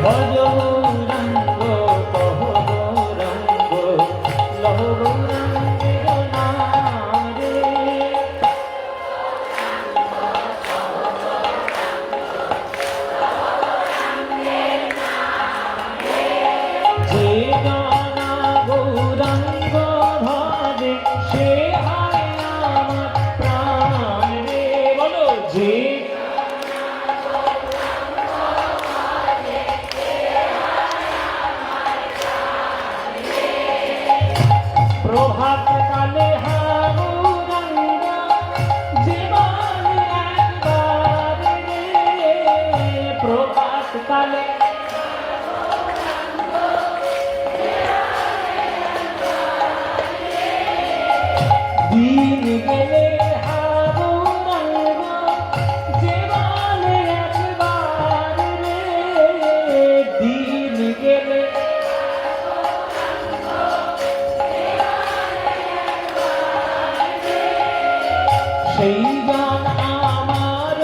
ভজ গৌরাঙ্গ কহ গৌরাঙ্গ লহ গৌরাঙ্গের নাম রে। যে জনা গৌরাঙ্গ ভজে সে হয় আমার প্রাণ রে। বলো যে প্রভাত কালে গৌরাঙ্গ জীবন একবার রে। প্রভাত কালে দিন গেলে গৌরাঙ্গ জীবন একবার রে। দিন গেলে সেই জন আমার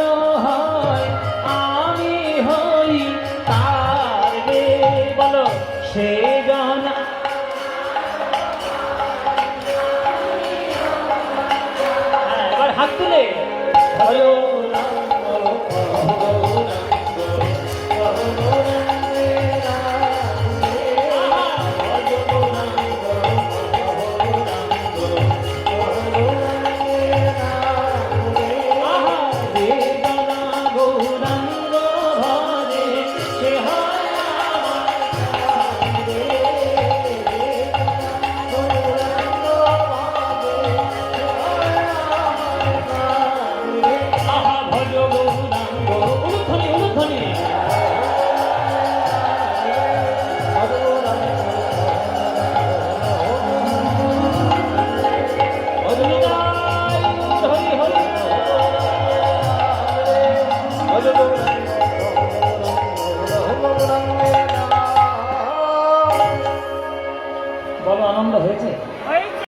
হয় আমি হই তার রে। বলো সেই জন এবার হাত তুলে বলো